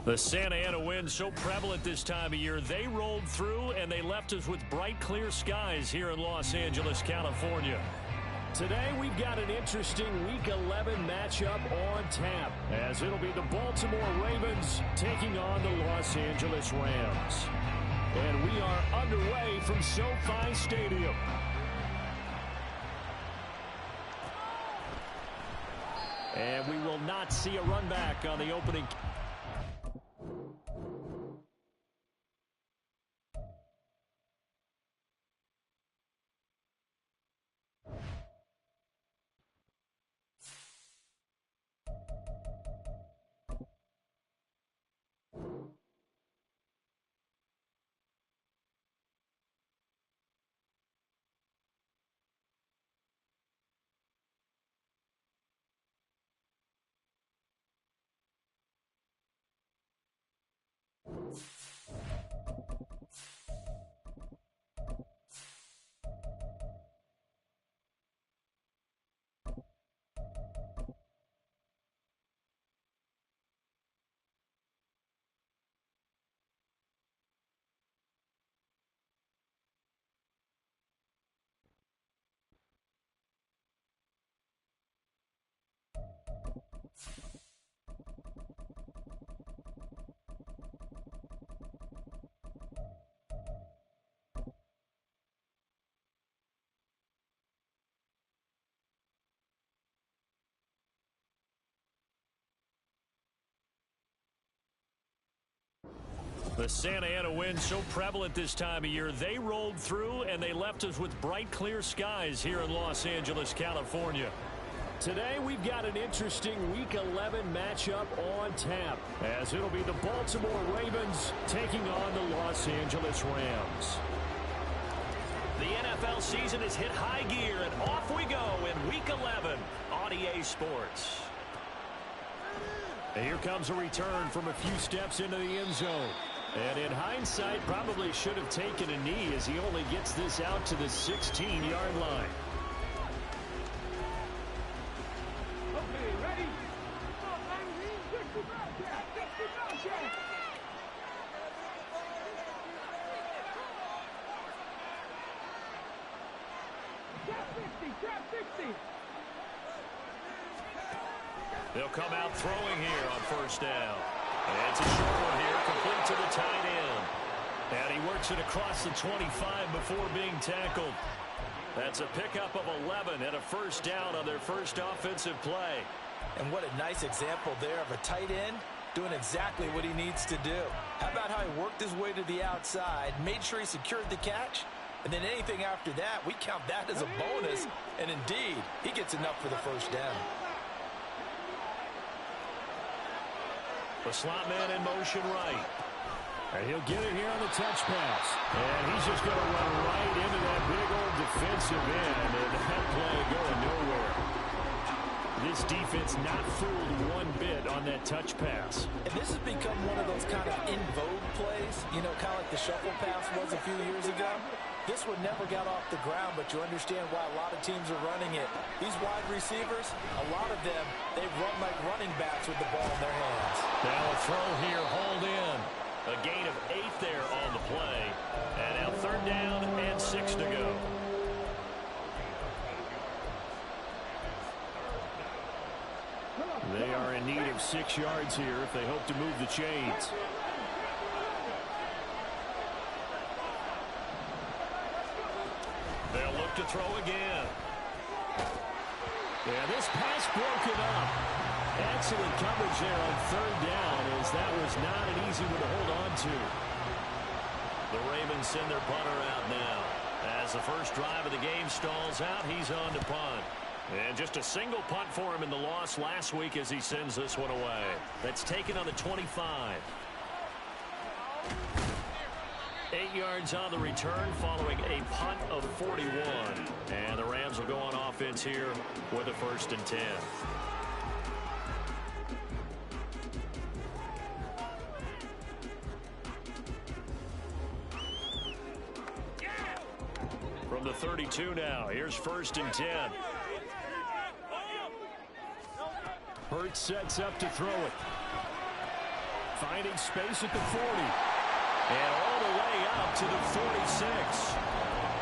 The Santa Ana wind so prevalent this time of year, they rolled through and they left us with bright, clear skies here in Los Angeles, California. Today, we've got an interesting Week 11 matchup on tap, as it'll be the Baltimore Ravens taking on the Los Angeles Rams. And we are underway from SoFi Stadium. And we will not see a run back on the opening. The Santa Ana wind so prevalent this time of year, they rolled through and they left us with bright, clear skies here in Los Angeles, California. Today, we've got an interesting Week 11 matchup on tap, as it'll be the Baltimore Ravens taking on the Los Angeles Rams. The NFL season has hit high gear, and off we go in Week 11 on EA Sports. And here comes a return from a few steps into the end zone. And in hindsight, probably should have taken a knee, as he only gets this out to the 16-yard line. Okay, ready? Trap 60. They'll come out throwing here on first down. And it's a short one here, complete to the tight end. And he works it across the 25 before being tackled. That's a pickup of 11 and a first down on their first offensive play. And what a nice example there of a tight end doing exactly what he needs to do. How about how he worked his way to the outside, made sure he secured the catch, and then anything after that, we count that as a bonus. And indeed, he gets enough for the first down. The slot man in motion right. And he'll get it here on the touch pass. And he's just going to run right into that big old defensive end. And that play going nowhere. This defense not fooled one bit on that touch pass. And this has become one of those kind of in vogue plays. You know, kind of like the shuffle pass was a few years ago. This one never got off the ground, but you understand why a lot of teams are running it. These wide receivers, a lot of them, they run like running backs with the ball in their hands. Now a throw here, hauled in. A gain of 8 there on the play. And now third down and 6 to go. They are in need of 6 yards here if they hope to move the chains. They'll look to throw again. Yeah, this pass broken up. Excellent coverage there on third down, as that was not an easy one to hold on to. The Ravens send their punter out now. As the first drive of the game stalls out, he's on to punt. And just a single punt for him in the loss last week as he sends this one away. That's taken on the 25. 8 yards on the return following a punt of 41. And the Rams will go on offense here with a 1st and 10. From the 32 now, here's 1st and 10. Hurts sets up to throw it. Finding space at the 40. And all the way up to the 46.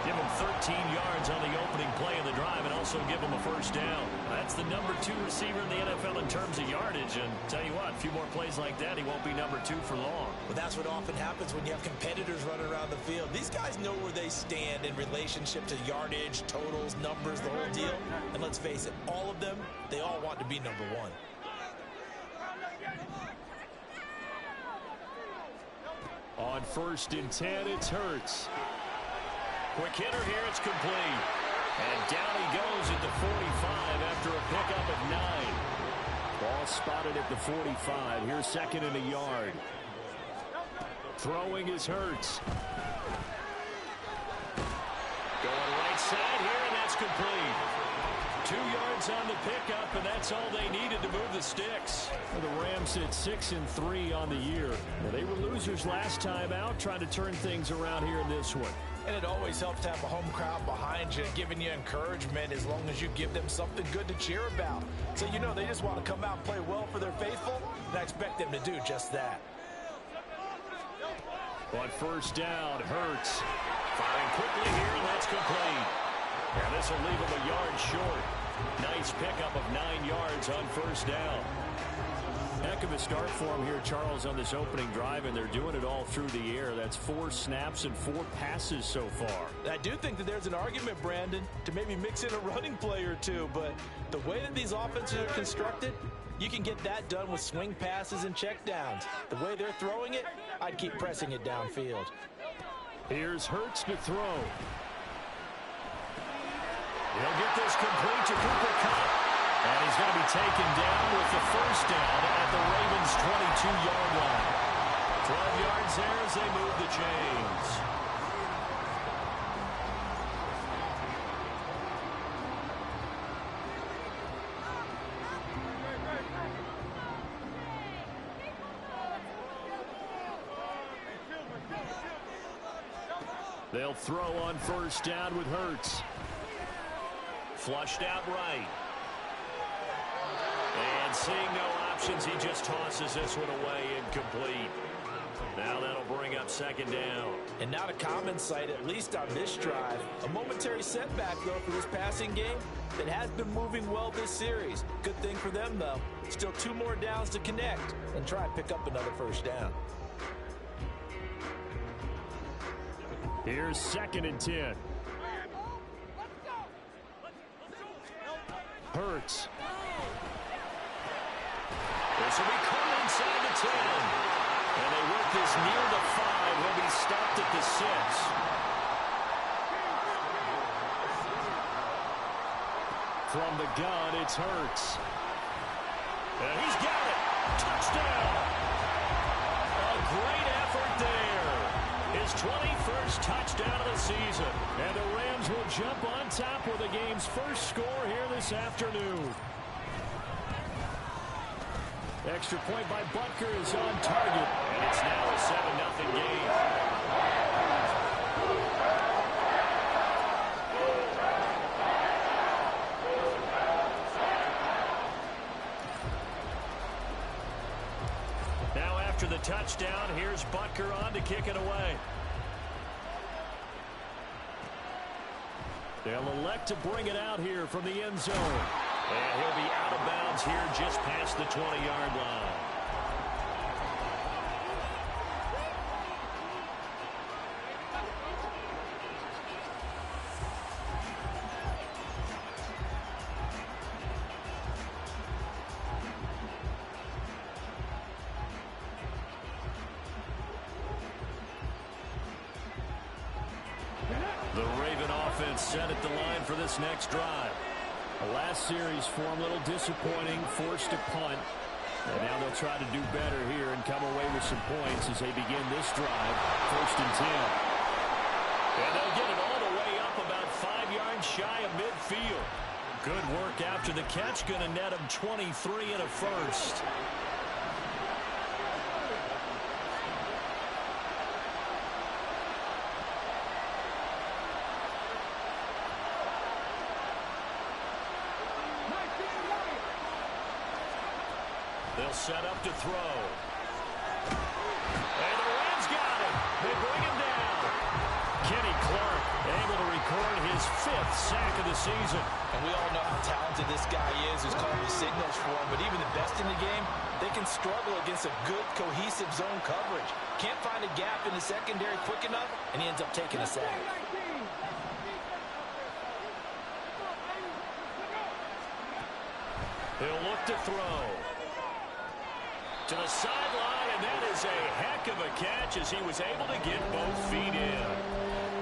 Give him 13 yards on the opening play of the drive and also give him a first down. That's the number 2 receiver in the NFL in terms of yardage. And tell you what, a few more plays like that, he won't be number 2 for long. Well, that's what often happens when you have competitors running around the field. These guys know where they stand in relationship to yardage, totals, numbers, the whole deal. And let's face it, all of them, they all want to be number 1. On 1st and 10, it's Hurts. Quick hitter here, it's complete. And down he goes at the 45 after a pickup of 9. Ball spotted at the 45. Here's 2nd and a yard. Throwing is Hurts. Going right side here, and that's complete. 2 yards on the pickup, and that's all they needed to move the sticks. The Rams sit 6-3 on the year. Well, they were losers last time out, trying to turn things around here in this one. And it always helps to have a home crowd behind you, giving you encouragement as long as you give them something good to cheer about. So you know they just want to come out and play well for their faithful, and I expect them to do just that. On 1st down, Hurts. Firing quickly here, and that's complete. And this will leave him a yard short. Nice pickup of 9 yards on 1st down. Heck of a start for him here, Charles, on this opening drive, and they're doing it all through the air. That's 4 snaps and 4 passes so far. I do think that there's an argument, Brandon, to maybe mix in a running play or two, but the way that these offenses are constructed, you can get that done with swing passes and checkdowns. The way they're throwing it, I'd keep pressing it downfield. Here's Hurts to throw. He'll get this complete to Cooper Kupp. And he's going to be taken down with the first down at the Ravens' 22-yard line. 12 yards there as they move the chains. They'll throw on 1st down with Hurts. Flushed out right. And seeing no options, he just tosses this one away incomplete. Now that'll bring up 2nd down. And not a common sight, at least on this drive. A momentary setback, though, for this passing game that has been moving well this series. Good thing for them, though. Still 2 more downs to connect and try and pick up another first down. Here's 2nd and 10. Hurts. This will be caught inside the 10. And they work this near the 5. He'll be stopped at the 6. From the gun, it's Hurts. And he's got it. Touchdown. A great effort there. His 21st touchdown of the season. And the Rams will jump on top with the game's first score here this afternoon. Extra point by Butker is on target. And it's now a 7-0 game. Now after the touchdown, here's Butker on to kick it away. They'll elect to bring it out here from the end zone. And he'll be out of bounds here just past the 20-yard line. The Raven offense set at the line for this next drive. The last series for them, a little disappointing, forced to punt. And now they'll try to do better here and come away with some points as they begin this drive, 1st and 10. And they'll get it all the way up about 5 yards shy of midfield. Good work after the catch, going to net them 23 and a first. They'll set up to throw. record his 5th sack of the season. And we all know how talented this guy is, who's calling the signals for him. But even the best in the game, they can struggle against a good, cohesive zone coverage. Can't find a gap in the secondary quick enough, and he ends up taking a sack. He'll look to throw. To the sideline, and that is a heck of a catch as he was able to get both feet in.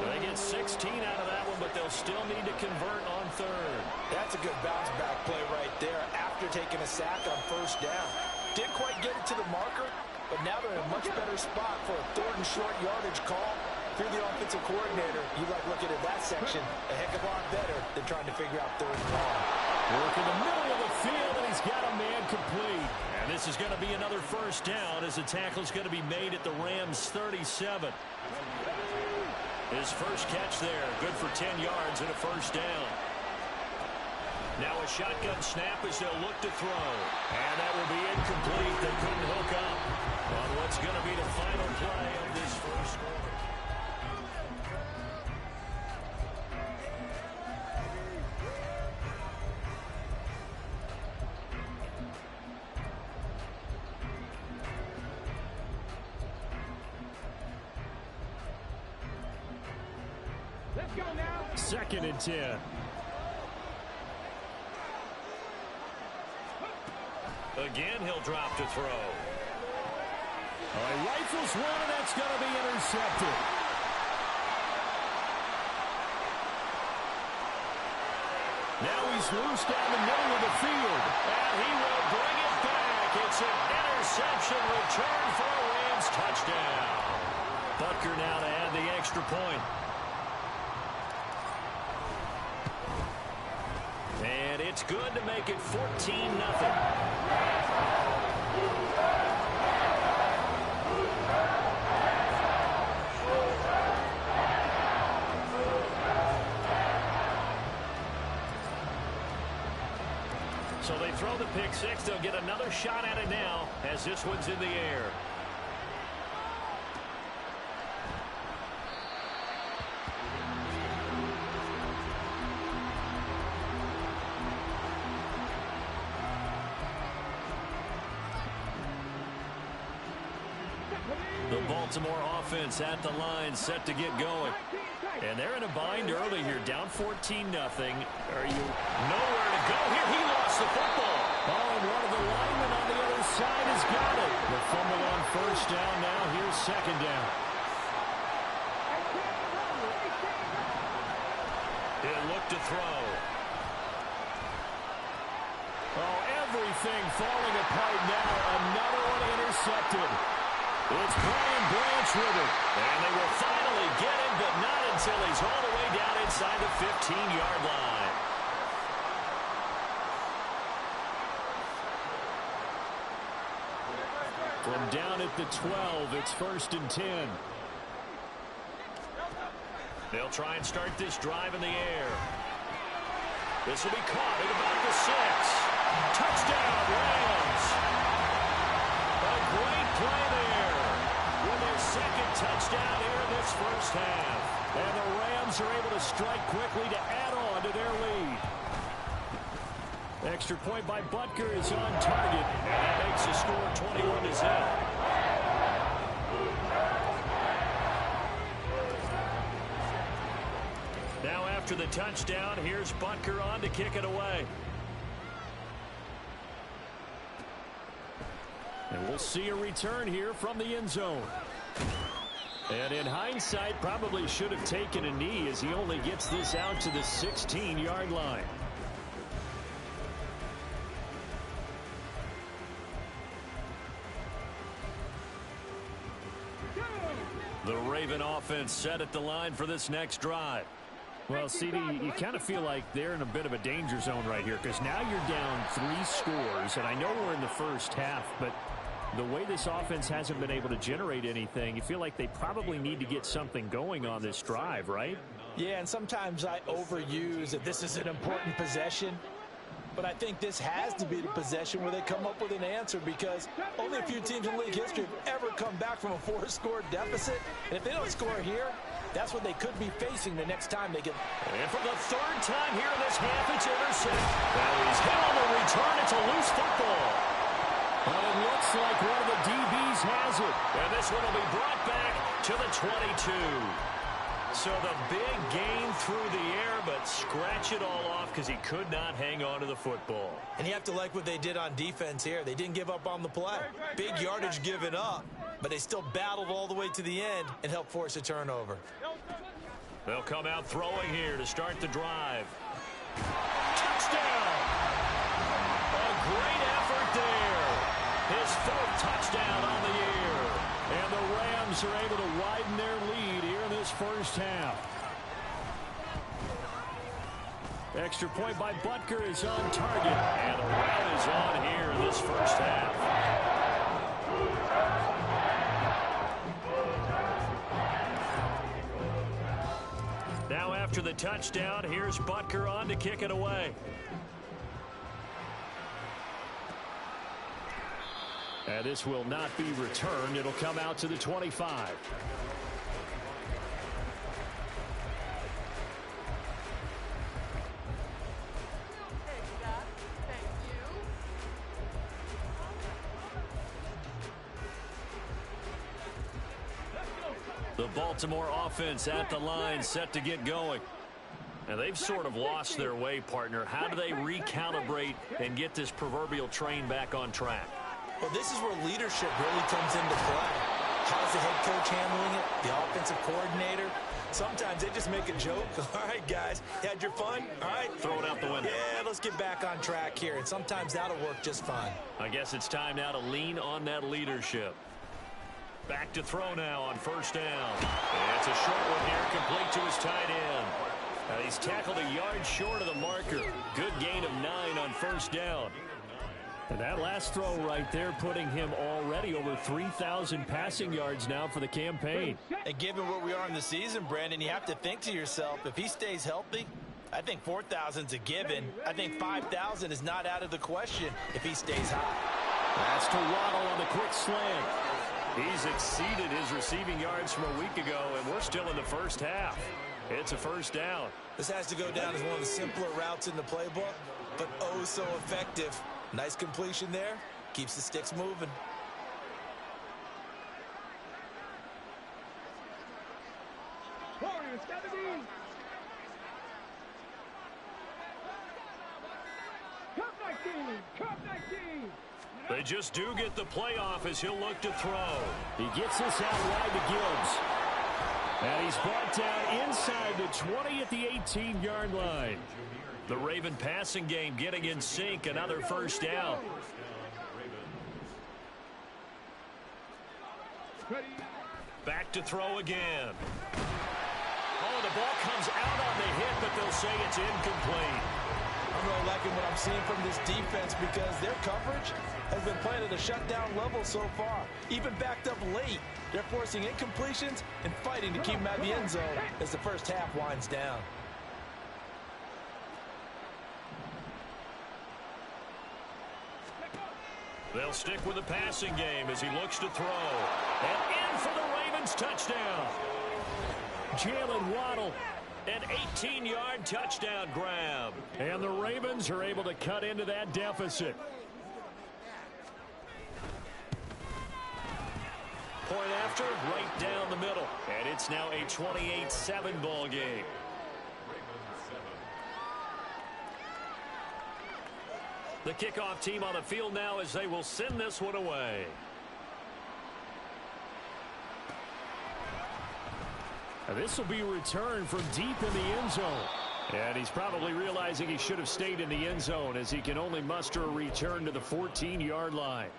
They get 16 out of that one, but they'll still need to convert on 3rd. That's a good bounce-back play right there after taking a sack on 1st down. Didn't quite get it to the marker, but now they're in a much better spot for a 3rd and short yardage call. If you're the offensive coordinator, you like looking at that section a heck of a lot better than trying to figure out 3rd and long. Work in the middle of the field, and he's got a man complete. And this is going to be another 1st down as the tackle's going to be made at the Rams' 37. His first catch there, good for 10 yards and a 1st down. Now a shotgun snap as they'll look to throw. And that will be incomplete. They couldn't hook up on what's going to be the final play of this first quarter. Let's go now. 2nd and 10. Again, he'll drop to throw. He rifles one, and that's going to be intercepted. Now he's loose down the middle of the field. And he will bring it back. It's an interception return for a Rams touchdown. Butker now to add the extra point. And it's good to make it 14-0. So they throw the pick six. They'll get another shot at it now as this one's in the air. The Baltimore offense at the line, set to get going. And they're in a bind early here, down 14-0. Are you nowhere to go here? He lost the football. Oh, and one of the linemen on the other side has got it. The fumble on 1st down now. Here's 2nd down. He'll look to throw. Oh, everything falling apart now. Another one intercepted. It's Brian Branch with it. And they will finally get him, but not until he's all the way down inside the 15-yard line. From down at the 12, it's 1st and 10. They'll try and start this drive in the air. This will be caught at about the 6. Touchdown, Rams. A great play there. With their 2nd touchdown here in this 1st half. And the Rams are able to strike quickly to add on to their lead. Extra point by Butker is on target. And that makes the score 21-0. Now after the touchdown, here's Butker on to kick it away. And we'll see a return here from the end zone. And in hindsight, probably should have taken a knee as he only gets this out to the 16-yard line. The Raven offense set at the line for this next drive. Well, CD, you kind of feel like they're in a bit of a danger zone right here because now you're down 3 scores, and I know we're in the 1st half, but the way this offense hasn't been able to generate anything, you feel like they probably need to get something going on this drive, right? Yeah, and sometimes I overuse that this is an important possession. But I think this has to be the possession where they come up with an answer because only a few teams in league history have ever come back from a 4-score deficit. And if they don't score here, That's what they could be facing the next time they get. And for the third time here in this half, it's intercepted. Now he's hit on the return. It's a loose football. But it looks like one of the DBs has it. And this one will be brought back to the 22. So the big gain through the air, but scratch it all off because he could not hang on to the football. And you have to like what they did on defense here. They didn't give up on the play. Big yardage given up, but they still battled all the way to the end and helped force a turnover. They'll come out throwing here to start the drive. Touchdown! A great effort there. His fourth touchdown on the year. And the Rams are able to widen their lead here in this first half. Extra point by Butker is on target. And the route is on here in this first half. Now after the touchdown, here's Butker on to kick it away. And this will not be returned. It'll come out to the 25. The Baltimore offense at the line, set to get going. And they've sort of lost their way, partner. How do they recalibrate and get this proverbial train back on track? Well, this is where leadership really comes into play. How's the head coach handling it? The offensive coordinator? Sometimes they just make a joke. All right, guys, you had your fun? All right. Throw it out the window. Yeah, let's get back on track here. And sometimes that'll work just fine. I guess it's time now to lean on that leadership. Back to throw now on first down. And it's a short one here, complete to his tight end. He's tackled a yard short of the marker. Good gain of 9 on first down. And that last throw right there putting him already over 3,000 passing yards now for the campaign. And given where we are in the season, Brandon, you have to think to yourself, if he stays healthy, I think 4,000's a given. I think 5,000 is not out of the question if he stays high. That's to Waddle on the quick slant. He's exceeded his receiving yards from a week ago, and we're still in the first half. It's a first down. This has to go down as one of the simpler routes in the playbook, but oh so effective. Nice completion there. Keeps the sticks moving. Warriors, 70. Cup 19. Cup 19. They just do get the playoff as he'll look to throw. He gets this out wide to Gibbs. And he's brought down inside the 20 at the 18-yard line. The Raven passing game getting in sync. Another first down. Back to throw again. Oh, the ball comes out on the hit, but they'll say it's incomplete. I'm really liking what I'm seeing from this defense because their coverage has been playing at a shutdown level so far. Even backed up late, they're forcing incompletions and fighting to keep them out of the end zone as the first half winds down. They'll stick with the passing game as he looks to throw. And in for the Ravens touchdown. Jalen Waddle, an 18-yard touchdown grab. And the Ravens are able to cut into that deficit. Point after, right down the middle. And it's now a 28-7 ball game. The kickoff team on the field now as they will send this one away. And this will be returned from deep in the end zone. And he's probably realizing he should have stayed in the end zone as he can only muster a return to the 14-yard line.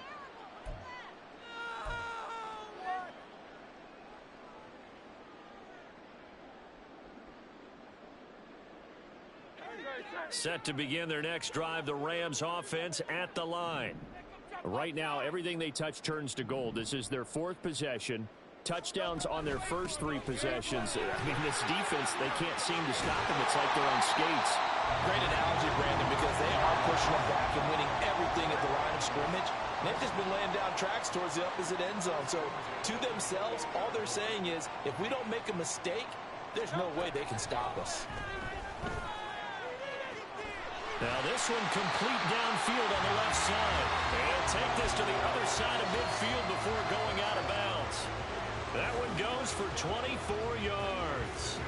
Set to begin their next drive, the Rams offense at the line. Right now, everything they touch turns to gold. This is their fourth possession. Touchdowns on their first 3 possessions. I mean, this defense, they can't seem to stop them. It's like they're on skates. Great analogy, Brandon, because they are pushing them back and winning everything at the line of scrimmage. And they've just been laying down tracks towards the opposite end zone. So to themselves, all they're saying is, if we don't make a mistake, There's no way they can stop us. Now this one complete downfield on the left side. And take this to the other side of midfield before going out of bounds. That one goes for 24 yards.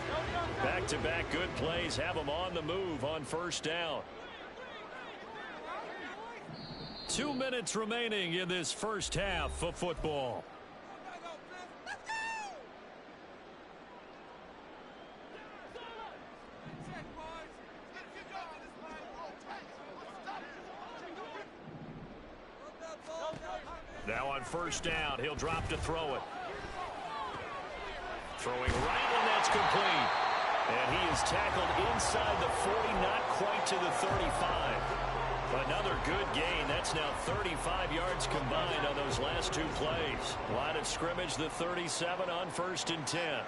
Back-to-back good plays have them on the move on first down. 2 minutes remaining in this first half of football. Now on first down, he'll drop to throw it. Throwing right, and that's complete. And he is tackled inside the 40, not quite to the 35. Another good gain. That's now 35 yards combined on those last two plays. Line of scrimmage, the 37 on 1st and 10.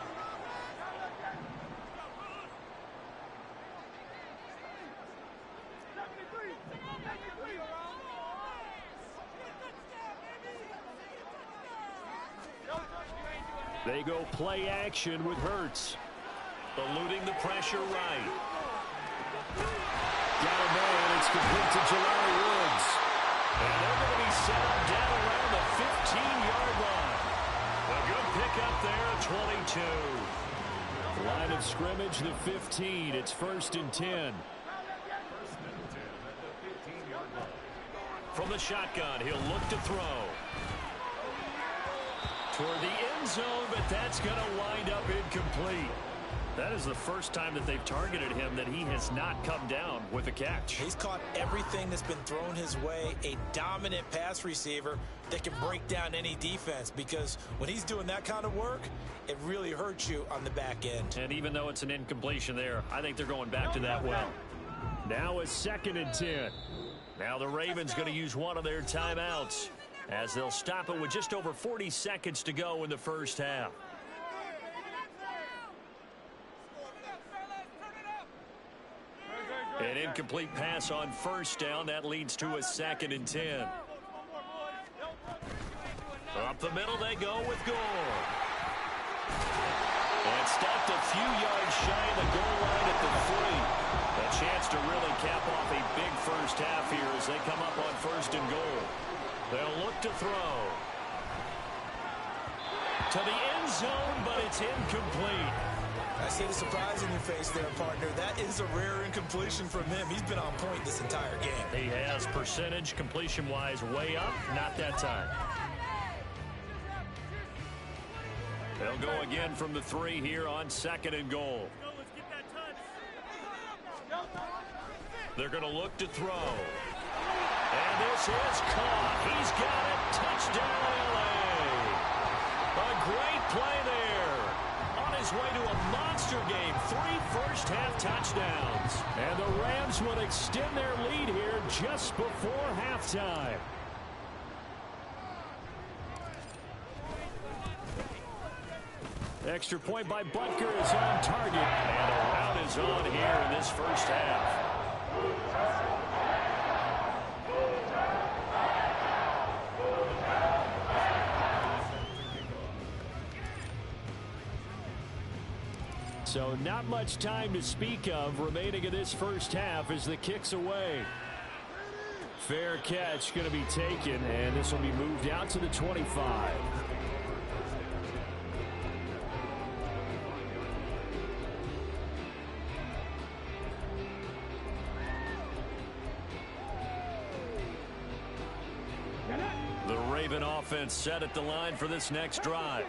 They go play action with Hurts. Eluding the pressure right. Got a man. It's complete to Jelani Woods. And they're going to be set up down around the 15-yard line. A good pickup there, 22. Line of scrimmage, the 15. It's 1st and 10. From the shotgun, he'll look to throw. Toward the end zone, but that's going to wind up incomplete. That is the first time that they've targeted him that he has not come down with a catch. He's caught everything that's been thrown his way. A dominant pass receiver that can break down any defense, because when he's doing that kind of work, it really hurts you on the back end. And even though it's an incompletion there, I think they're going back to that well. Now it's 2nd and 10. Now the Ravens going to use one of their timeouts, as they'll stop it with just over 40 seconds to go in the first half. An incomplete pass on first down. That leads to a 2nd and 10. Up the middle they go with Gore. And stopped a few yards shy of the goal line at the 3. A chance to really cap off a big first half here as they come up on 1st and goal. They'll look to throw. To the end zone, but it's incomplete. I see the surprise in your face there, partner. That is a rare incompletion from him. He's been on point this entire game. He has percentage completion-wise way up. Not that time. They'll go again from the 3 here on 2nd and goal. They're going to look to throw. And this is caught. He's got it. Touchdown, LA. A great play there. On his way to a monster game. 3 first-half touchdowns. And the Rams will extend their lead here just before halftime. Extra point by Butker is on target. And a rout is on here in this first half. So not much time to speak of remaining in this first half as the kick's away. Fair catch going to be taken, and this will be moved out to the 25. The Raven offense set at the line for this next drive.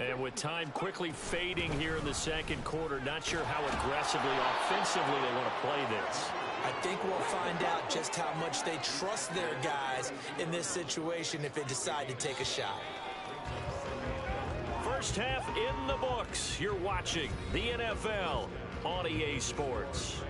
And with time quickly fading here in the second quarter, not sure how aggressively, offensively they want to play this. I think we'll find out just how much they trust their guys in this situation if they decide to take a shot. First half in the books. You're watching the NFL on EA Sports.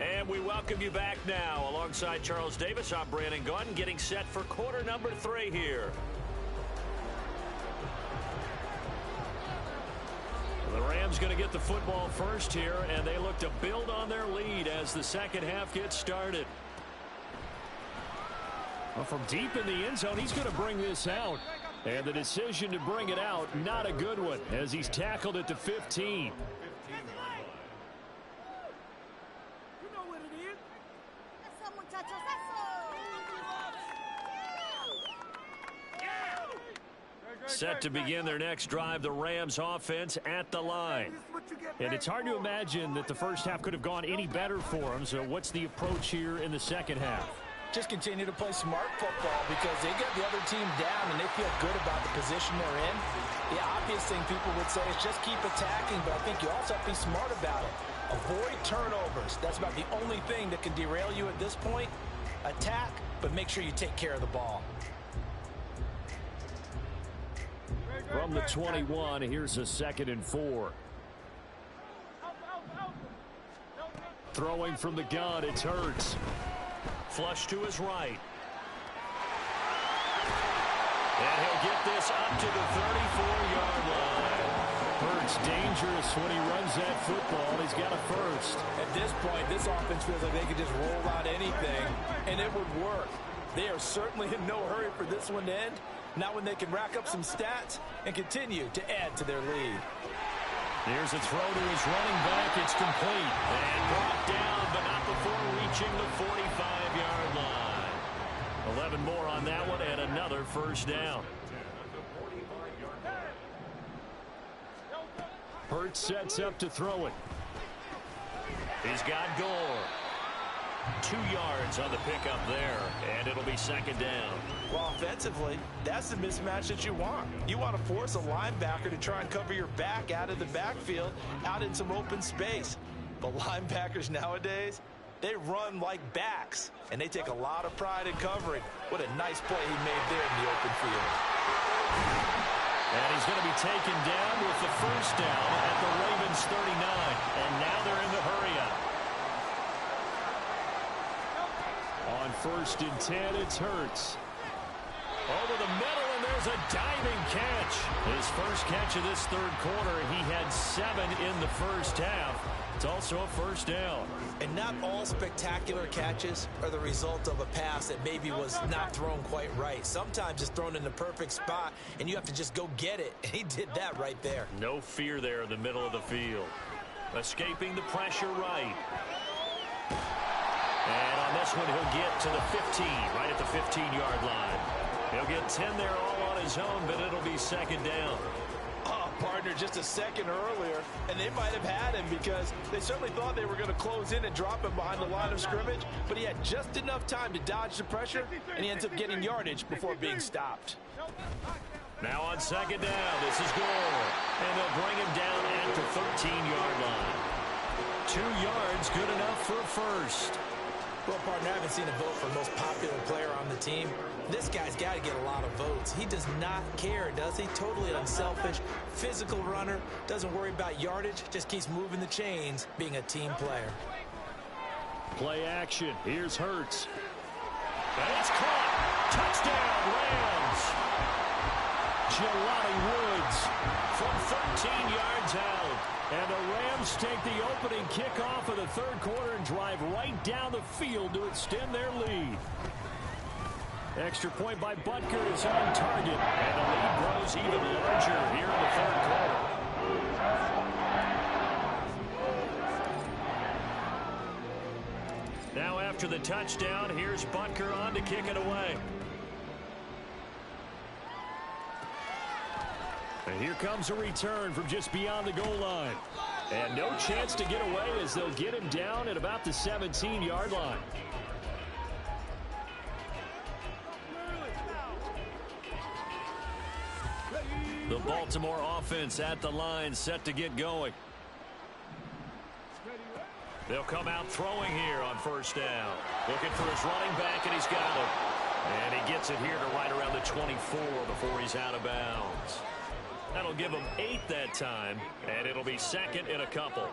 And we welcome you back now. Alongside Charles Davis, I'm Brandon Gunn, getting set for quarter number 3 here. The The Rams going to get the football first here, and they look to build on their lead as the second half gets started. Well, from deep in the end zone, he's going to bring this out. And the decision to bring it out, not a good one, as he's tackled at the 15. Set to begin their next drive, the Rams offense at the line. And it's hard to imagine that the first half could have gone any better for them. So what's the approach here in the second half? Just continue to play smart football because they get the other team down and they feel good about the position they're in. The obvious thing people would say is just keep attacking, but I think you also have to be smart about it. Avoid turnovers. That's about the only thing that can derail you at this point. Attack, but make sure you take care of the ball. From the 21, here's a 2nd and 4. Throwing from the gun, it's Hurts. Flush to his right. And he'll get this up to the 34-yard line. Hurts dangerous when he runs that football. He's got a first. At this point, this offense feels like they could just roll out anything, and it would work. They are certainly in no hurry for this one to end. Not when they can rack up some stats and continue to add to their lead. Here's a throw to his running back. It's complete. And brought down, but not before reaching the 45-yard line. 11 more on that one and another first down. Hurts sets up to throw it. He's got Gore. 2 yards on the pickup there, and it'll be 2nd down. Well, offensively, that's the mismatch that you want. You want to force a linebacker to try and cover your back out of the backfield, out in some open space. But linebackers nowadays, they run like backs, and they take a lot of pride in covering. What a nice play he made there in the open field. And he's going to be taken down with the first down at the Ravens 39. And now they're in the hurry-up. On 1st and 10, it's Hurts. Over the middle, and there's a diving catch. His first catch of this 3rd quarter. He had 7 in the first half. It's also a first down. And not all spectacular catches are the result of a pass that maybe was not thrown quite right. Sometimes it's thrown in the perfect spot, and you have to just go get it. And he did that right there. No fear there in the middle of the field. Escaping the pressure right. And on this one, he'll get to the 15, right at the 15-yard line. He'll get 10 there all on his own, but it'll be 2nd down. Oh, partner, just a second earlier, and they might have had him because they certainly thought they were going to close in and drop him behind the line of scrimmage, but he had just enough time to dodge the pressure, and he ends up getting yardage before being stopped. Now on 2nd down, this is Gore, and they'll bring him down at the 13-yard line. 2 yards, good enough for a first. Well, partner, I haven't seen a vote for the most popular player on the team. This guy's got to get a lot of votes. He does not care, does he? Totally unselfish, physical runner, doesn't worry about yardage, just keeps moving the chains, being a team player. Play action. Here's Hurts. And it's caught. Touchdown, Rams. Jelani Woods from 13 yards out. And the Rams take the opening kickoff of the 3rd quarter and drive right down the field to extend their lead. Extra point by Butker is on target. And the lead grows even larger here in the 3rd quarter. Now after the touchdown, here's Butker on to kick it away. And here comes a return from just beyond the goal line. And no chance to get away as they'll get him down at about the 17-yard line. The Baltimore offense at the line, set to get going. They'll come out throwing here on 1st down. Looking for his running back, and he's got him. And he gets it here to right around the 24 before he's out of bounds. That'll give him 8 that time, and it'll be 2nd and a couple.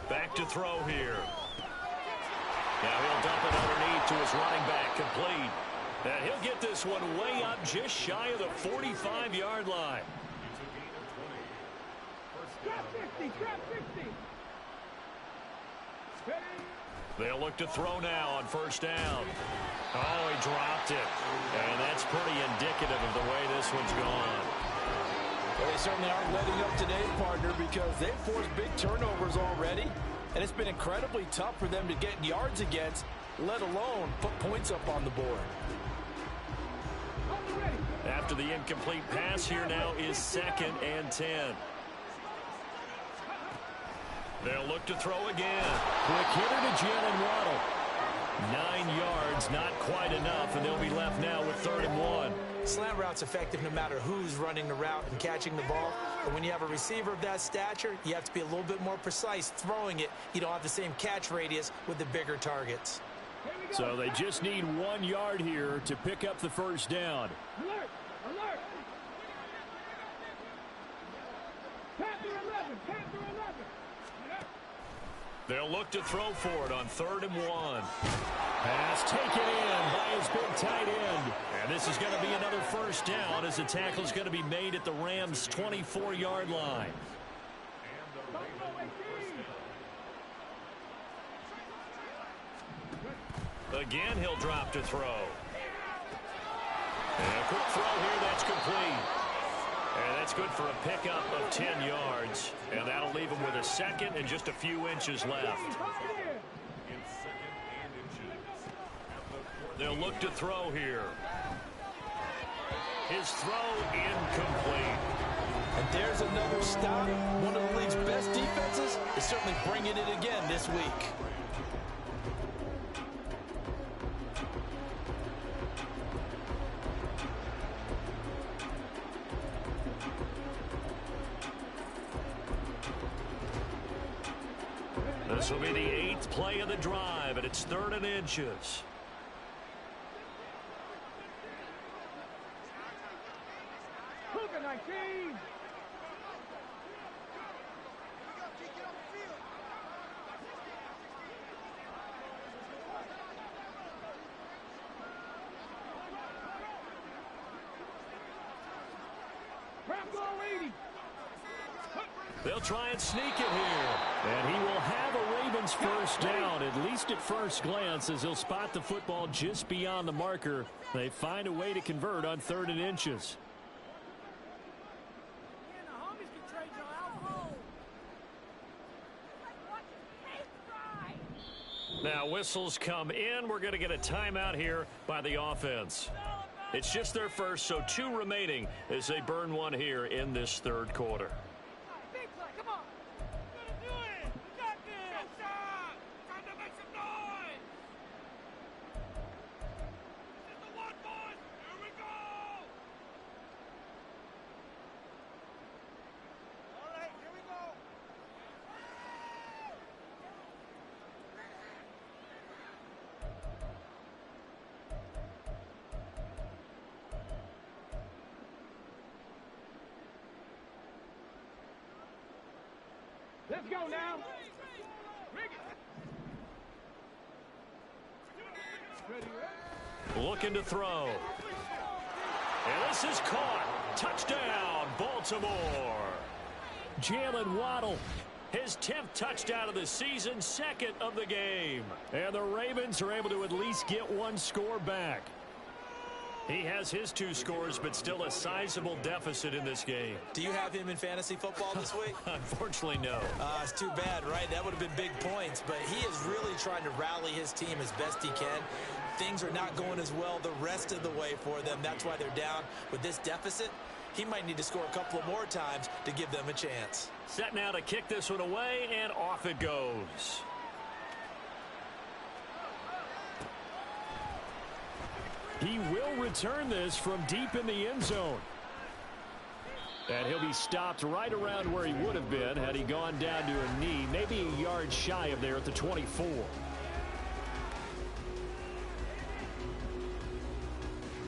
Back to throw here. Now he'll dump it underneath to his running back, complete. And he'll get this one way up just shy of the 45-yard line. Drop 60, drop 60. They'll look to throw now on first down. Oh, he dropped it. And that's pretty indicative of the way this one's gone. Well, they certainly aren't letting up today, partner, because they've forced big turnovers already. And it's been incredibly tough for them to get yards against, let alone put points up on the board. After the incomplete pass, here now is 2nd and 10. They'll look to throw again. Quick hitter to Jalen Waddle. 9 yards, not quite enough, and they'll be left now with 3rd and 1. Slant route's effective no matter who's running the route and catching the ball. But when you have a receiver of that stature, you have to be a little bit more precise throwing it. You don't have the same catch radius with the bigger targets. So they just need 1 yard here to pick up the first down. Alert! Alert! Panther 11! Panther 11! They'll look to throw for it on 3rd and 1. Pass taken in by his big tight end. And this is going to be another first down as the tackle is going to be made at the Rams' 24-yard line. Again, he'll drop to throw. And a quick throw here, that's complete. And that's good for a pickup of 10 yards. And that'll leave him with a 2nd and just a few inches left. They'll look to throw here. His throw incomplete. And there's another stop. One of the league's best defenses is certainly bringing it again this week. This will be the 8th play of the drive, and it's 3rd and inches. Cougar 19! Crap goal 80! They'll try and sneak it here. And he will have a Ravens first down, at least at first glance, as he'll spot the football just beyond the marker. They find a way to convert on 3rd and inches. Now whistles come in. We're going to get a timeout here by the offense. It's just their first, so 2 remaining as they burn one here in this 3rd quarter. Let's go now. Looking to throw. And this is caught. Touchdown, Baltimore. Jalen Waddle, his 10th touchdown of the season, 2nd of the game. And the Ravens are able to at least get 1 score back. He has his 2 scores, but still a sizable deficit in this game. Do you have him in fantasy football this week? Unfortunately, no. It's too bad, right? That would have been big points, but he is really trying to rally his team as best he can. Things are not going as well the rest of the way for them. That's why they're down with this deficit. He might need to score a couple of more times to give them a chance. Set now to kick this one away, and off it goes. He will return this from deep in the end zone. And he'll be stopped right around where he would have been had he gone down to a knee, maybe a yard shy of there at the 24.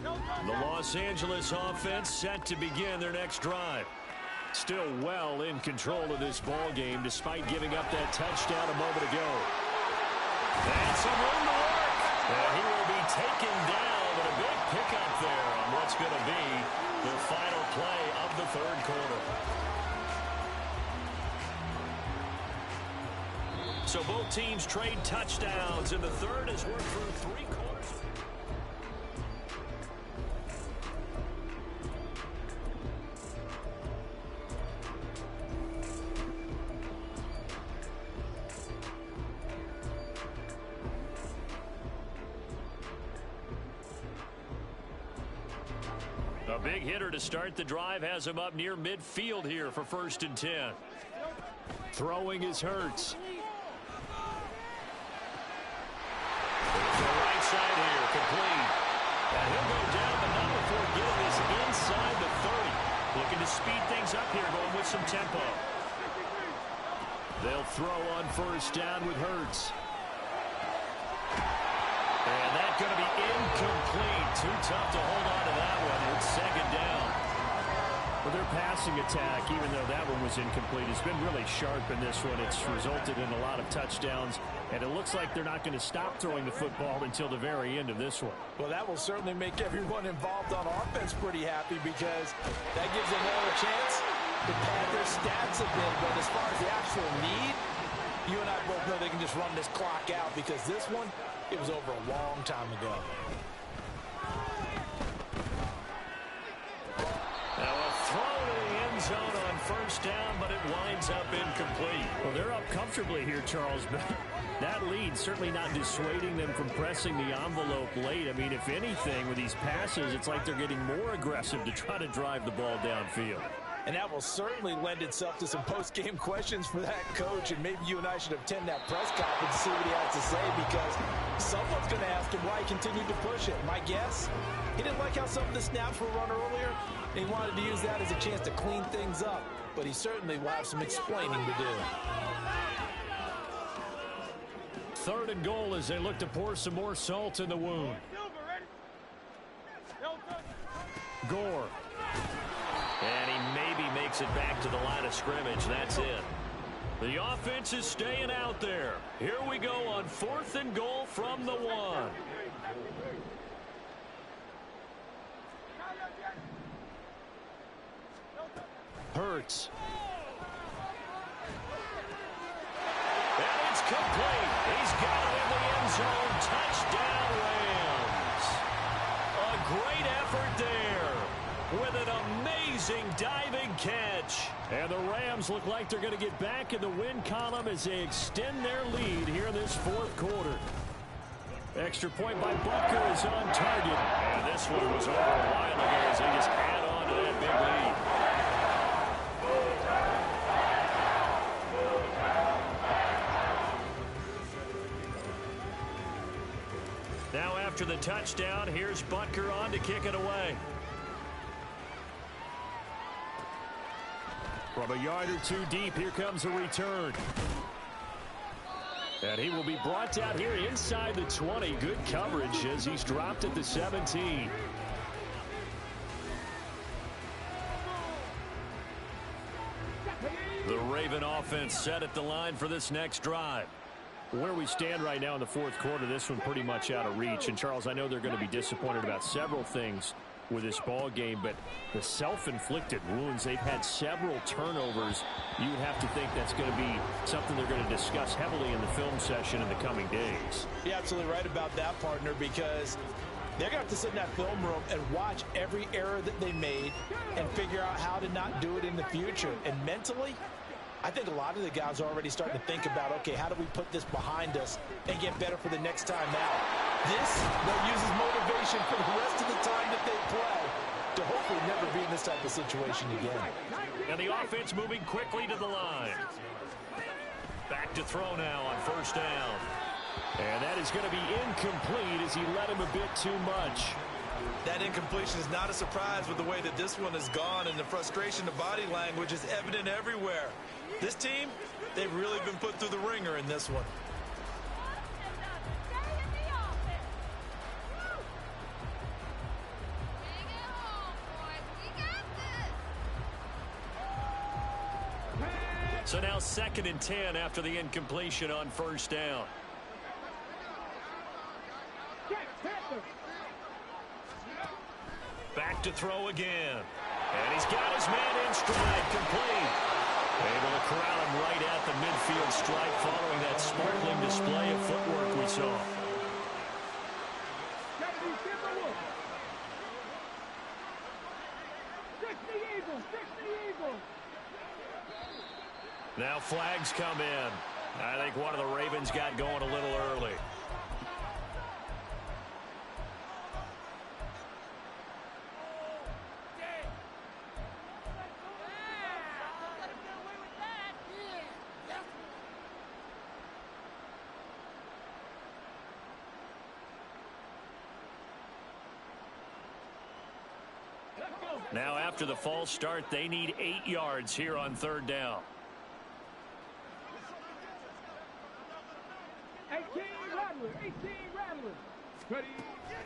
The Los Angeles offense set to begin their next drive. Still well in control of this ball game despite giving up that touchdown a moment ago. And some room to work. And he will be taken down, but a big pickup there on what's going to be the final play of the third quarter. So both teams trade touchdowns in the third as we're through 3 quarters. A big hitter to start the drive has him up near midfield here for 1st and 10. Throwing is Hurts. The right side here, complete. And he'll go down, but not before getting this inside the 30. Looking to speed things up here, going with some tempo. They'll throw on 1st down with Hurts. And that's going to be incomplete. Too tough to hold on to that one. It's 2nd down. Well, their passing attack, even though that one was incomplete, has been really sharp in this one. It's resulted in a lot of touchdowns, and it looks like they're not going to stop throwing the football until the very end of this one. Well, that will certainly make everyone involved on offense pretty happy because that gives them another chance to pad their stats a bit. But as far as the actual need, you and I both know they can just run this clock out because this one, it was over a long time ago. Now a throw to the end zone on 1st down, but it winds up incomplete. Well, they're up comfortably here, Charles, but that lead certainly not dissuading them from pressing the envelope late. I mean, if anything, with these passes, it's like they're getting more aggressive to try to drive the ball downfield. And that will certainly lend itself to some post-game questions for that coach. And maybe you and I should attend that press conference to see what he has to say because someone's going to ask him why he continued to push it. My guess, he didn't like how some of the snaps were run earlier, and he wanted to use that as a chance to clean things up. But he certainly will have some explaining to do. 3rd and goal as they look to pour some more salt in the wound. Gore. And he maybe makes it back to the line of scrimmage. That's it. The offense is staying out there. Here we go on 4th and goal from the 1. Hurts. And it's complete. He's got it in the end zone. Touchdown, Rams. A great effort there with an amazing diving catch. And the Rams look like they're going to get back in the win column as they extend their lead here in this 4th quarter. Extra point by Butker is on target. And this one was over a while ago as they just add on to that big lead. Now after the touchdown, here's Butker on to kick it away. From a yard or two deep, here comes a return. And he will be brought down here inside the 20. Good coverage as he's dropped at the 17. The Raven offense set at the line for this next drive. Where we stand right now in the 4th quarter, this one pretty much out of reach. And, Charles, I know they're going to be disappointed about several things with this ball game, but the self-inflicted wounds, they've had several turnovers. You would have to think that's going to be something they're going to discuss heavily in the film session in the coming days. You're absolutely right about that, partner, because they're going to have to sit in that film room and watch every error that they made and figure out how to not do it in the future. And mentally, I think a lot of the guys are already starting to think about, okay, how do we put this behind us and get better for the next time out? This, they'll use as motivation for the rest of the time that they play to hopefully never be in this type of situation again. And the offense moving quickly to the line. Back to throw now on 1st down. And that is going to be incomplete as he led him a bit too much. That incompletion is not a surprise with the way that this one has gone, and the frustration of body language is evident everywhere. This team, they've really been put through the ringer in this one. So now 2nd and 10 after the incompletion on 1st down. Back to throw again. And he's got his man in stride, complete. Able to corral him right at the midfield stripe following that sparkling display of footwork we saw. Now flags come in. I think one of the Ravens got going a little early. Now after the false start, they need 8 yards here on 3rd down. 18 Rattlers.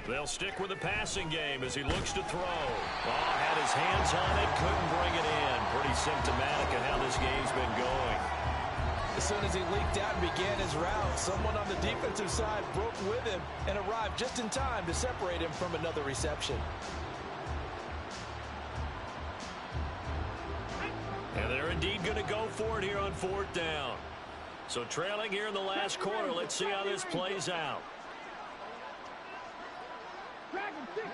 They'll stick with the passing game as he looks to throw. Oh, had his hands on it, couldn't bring it in. Pretty symptomatic of how this game's been going. As soon as he leaked out and began his route, someone on the defensive side broke with him and arrived just in time to separate him from another reception. And they're indeed going to go for it here on 4th down. So trailing here in the last quarter, let's see how this plays out. Dragon 60.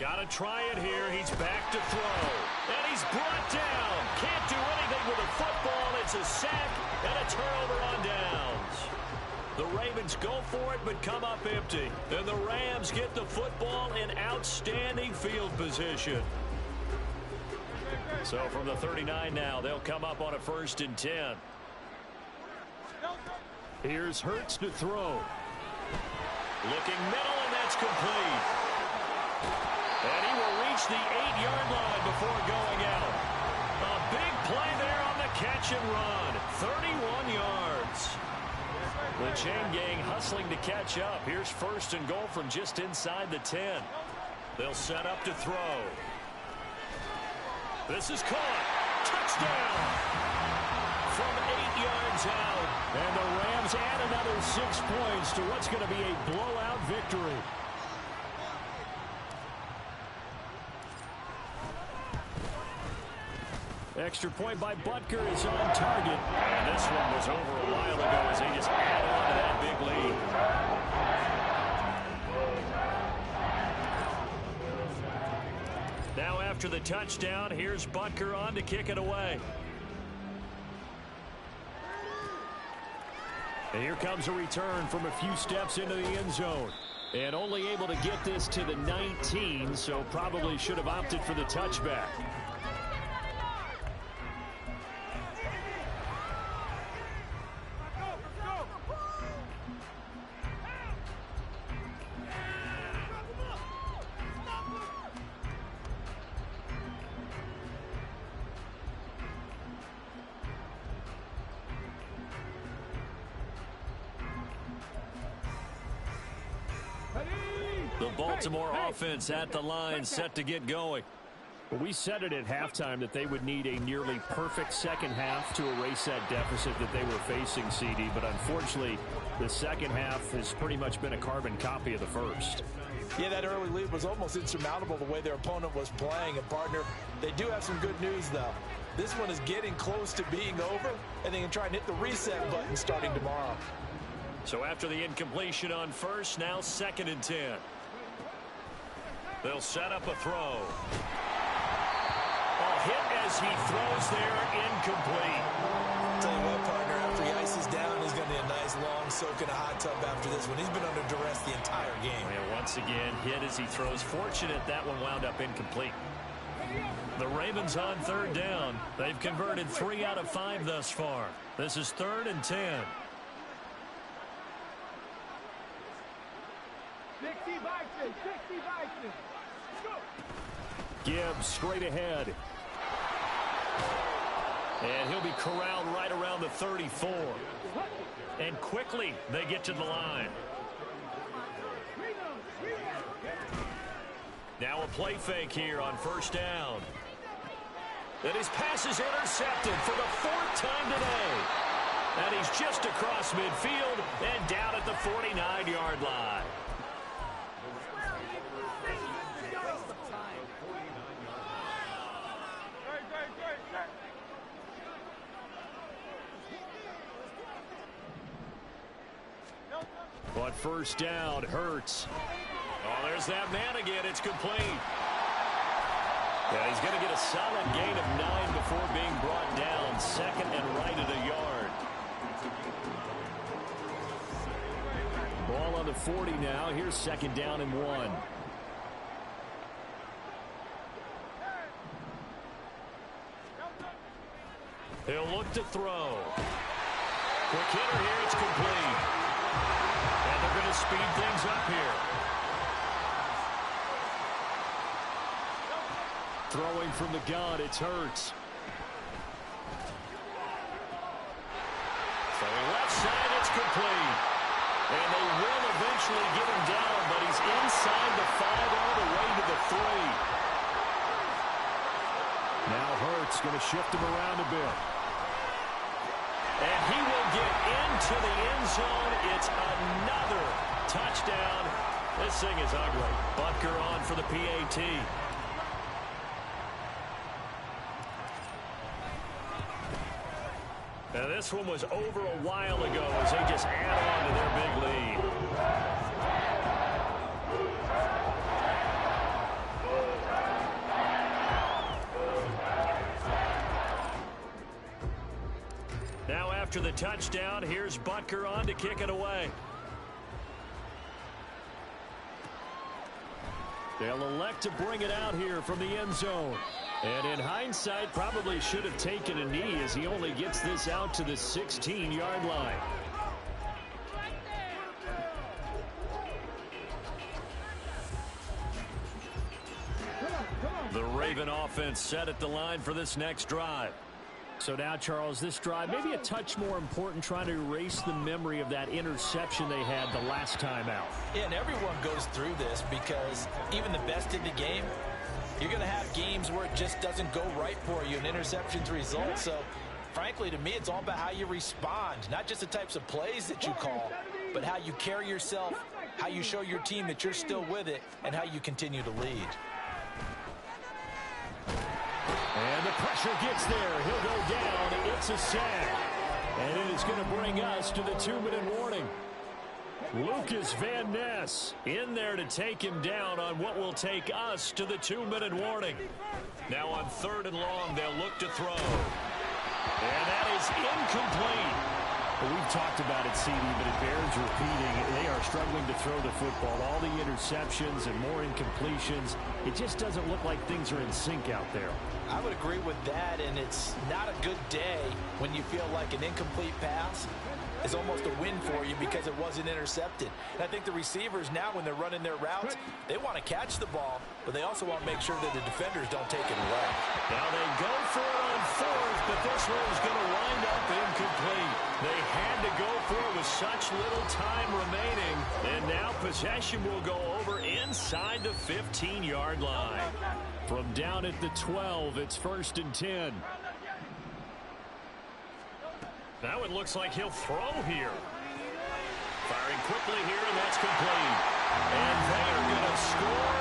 Got to try it here. He's back to throw. And he's brought down. Can't do anything with the football. It's a sack and a turnover on downs. The Ravens go for it but come up empty. And the Rams get the football in outstanding field position. So from the 39 now, they'll come up on a 1st and 10. Here's Hurts to throw. Looking middle, and that's complete. And he will reach the 8-yard line before going out. A big play there on the catch and run. 31 yards. The chain gang hustling to catch up. Here's 1st and goal from just inside the 10. They'll set up to throw. This is caught. Touchdown. From 8 yards out. And the Rams add another 6 points to what's going to be a blowout victory. Extra point by Butker is on target. And this one was over a while ago as they just add on to that big lead. Now after the touchdown, here's Butker on to kick it away. And here comes a return from a few steps into the end zone. And only able to get this to the 19, so probably should have opted for the touchback. The Baltimore offense at the line, set to get going. Well, we said it at halftime that they would need a nearly perfect second half to erase that deficit that they were facing, CD. But unfortunately, the second half has pretty much been a carbon copy of the first. Yeah, that early lead was almost insurmountable the way their opponent was playing. And, partner, they do have some good news, though. This one is getting close to being over, and they can try and hit the reset button starting tomorrow. So after the incompletion on 1st, now 2nd and 10. They'll set up a throw. A hit as he throws there, incomplete. Tell you what, partner, after he ices down, he's going to need a nice long soak in a hot tub after this one. He's been under duress the entire game. And once again, hit as he throws. Fortunate that one wound up incomplete. The Ravens on 3rd down. They've converted 3 out of 5 thus far. This is 3rd and 10. 60 Vikings, 60 Vikings. Gibbs straight ahead. And he'll be corralled right around the 34. And quickly they get to the line. Now a play fake here on first down. And his pass is intercepted for the 4th time today. And he's just across midfield and down at the 49-yard line. But first down, Hurts. Oh, there's that man again. It's complete. Yeah, he's going to get a solid gain of 9 before being brought down. Second and right at a yard. Ball on the 40 now. Here's second down and 1. He'll look to throw. Quick hitter here. It's complete. And they're going to speed things up here. Throwing from the gun, it's Hurts. Throwing left side, it's complete. And they will eventually get him down, but he's inside the 5 all the way to the 3. Now Hurts going to shift him around a bit. And he will get into the end zone. It's another touchdown. This thing is ugly. Butker on for the PAT. Now this one was over a while ago as they just add on to their big lead. Now after the touchdown, here's Butker on to kick it away. They'll elect to bring it out here from the end zone. And in hindsight, probably should have taken a knee as he only gets this out to the 16-yard line. The Raven offense set at the line for this next drive. So now, Charles, this drive maybe a touch more important, trying to erase the memory of that interception they had the last time out. Yeah, and everyone goes through this because even the best in the game, you're going to have games where it just doesn't go right for you, and interceptions result. So, frankly, to me, it's all about how you respond, not just the types of plays that you call, but how you carry yourself, how you show your team that you're still with it, and how you continue to lead. And the pressure gets there. He'll go down. It's a sack. And it is going to bring us to the 2-minute warning. Lucas Van Ness in there to take him down on what will take us to the 2-minute warning. Now on 3rd and long, they'll look to throw. And that is incomplete. Well, we've talked about it, CD, but it bears repeating. They are struggling to throw the football. All the interceptions and more incompletions. It just doesn't look like things are in sync out there. I would agree with that, and it's not a good day when you feel like an incomplete pass is almost a win for you because it wasn't intercepted. And I think the receivers now, when they're running their routes, they want to catch the ball, but they also want to make sure that the defenders don't take it away. Now they go for it on 4th, but this one's going to wind up incomplete. They had to go for it with such little time remaining, and now possession will go over inside the 15-yard line. From down at the 12, it's 1st and 10. Now it looks like he'll throw here. Firing quickly here, and that's complete. And they are going to score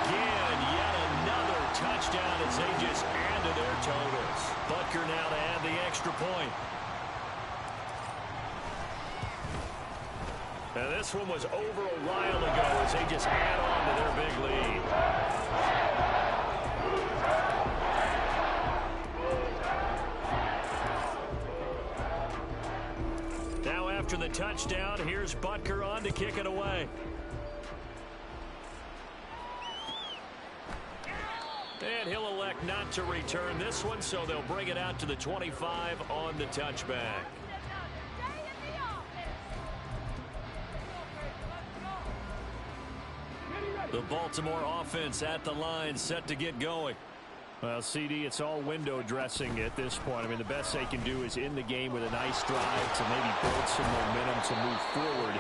again. Yet another touchdown as they just add to their totals. Butker now to add the extra point. Now this one was over a while ago as they just add on to their big lead. Now after the touchdown, here's Butker on to kick it away. And he'll elect not to return this one, so they'll bring it out to the 25 on the touchback. The Baltimore offense at the line, set to get going. Well, CD, it's all window dressing at this point. I mean, the best they can do is in the game with a nice drive to maybe build some momentum to move forward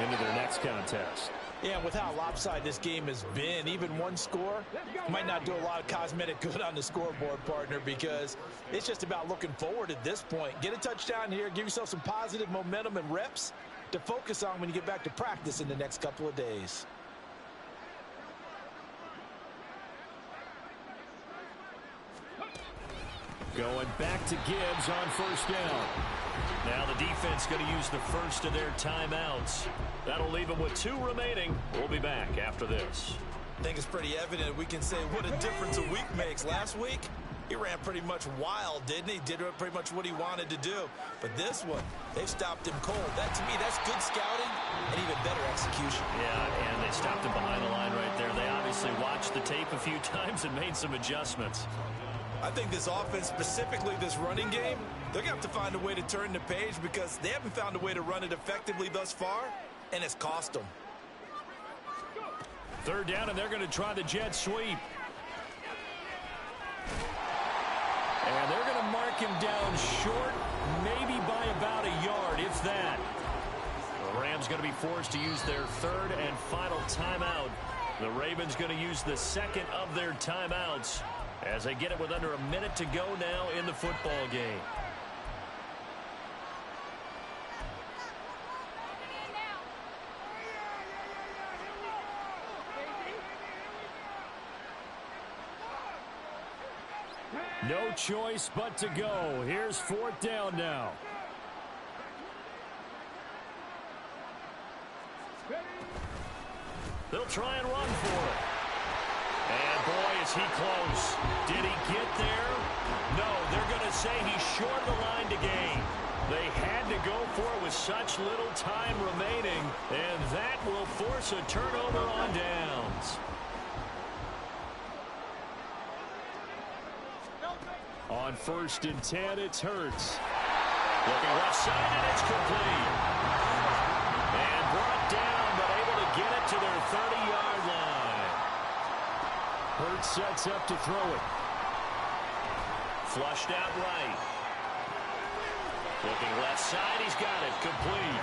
into their next contest. Yeah, and with how lopsided this game has been, even one score might not do a lot of cosmetic good on the scoreboard, partner, because it's just about looking forward at this point. Get a touchdown here, give yourself some positive momentum and reps to focus on when you get back to practice in the next couple of days. Going back to Gibbs on first down. Now the defense going to use the first of their timeouts. That'll leave them with 2 remaining. We'll be back after this. I think it's pretty evident we can say what a difference a week makes. Last week, he ran pretty much wild, didn't he? Did pretty much what he wanted to do. But this one, they stopped him cold. That, to me, that's good scouting and even better execution. Yeah, and they stopped him behind the line right there. They obviously watched the tape a few times and made some adjustments. I think this offense, specifically this running game, they're going to have to find a way to turn the page because they haven't found a way to run it effectively thus far, and it's cost them. Third down, and they're going to try the jet sweep. And they're going to mark him down short, maybe by about a yard, if that. The Rams going to be forced to use their third and final timeout. The Ravens going to use the second of their timeouts as they get it with under a minute to go now in the football game. No choice but to go. Here's fourth down now. They'll try and run for it. And boy, is he close. Did he get there? No, they're going to say he's short of the line to gain. They had to go for it with such little time remaining, and that will force a turnover on downs. On 1st and 10, it's Hurts. Looking left side, and it's complete. And brought down, but able to get it to their 30-yard line. Hurts sets up to throw it. Flushed out right. Looking left side, he's got it, complete.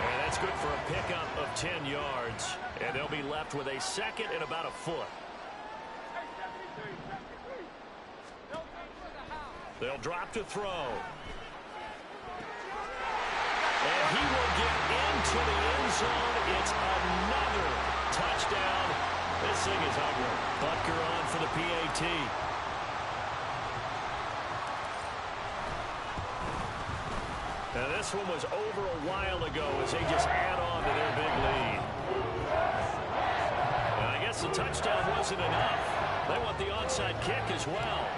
And that's good for a pickup of 10 yards. And they'll be left with a second and about a foot. They'll drop to throw. And he will get into the end zone. It's another touchdown. This thing is ugly. Butker on for the PAT. Now this one was over a while ago as they just add on to their big lead. And I guess the touchdown wasn't enough. They want the onside kick as well.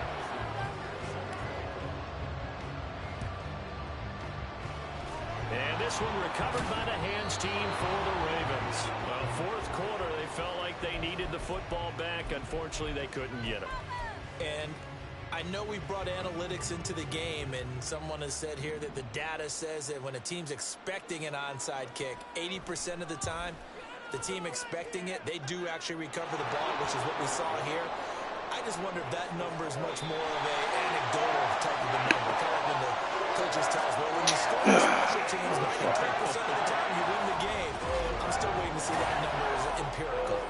And this one recovered by the hands team for the Ravens. Well, fourth quarter, they felt like they needed the football back. Unfortunately, they couldn't get it. And I know we brought analytics into the game, and someone has said here that the data says that when a team's expecting an onside kick, 80% of the time, the team expecting it, they do actually recover the ball, which is what we saw here. I just wonder if that number is much more of an anecdotal type of a number, kind of when the coaches tell us, well, when you score on special teams, 93% of the time you win the game. I'm still waiting to see that number as empirical.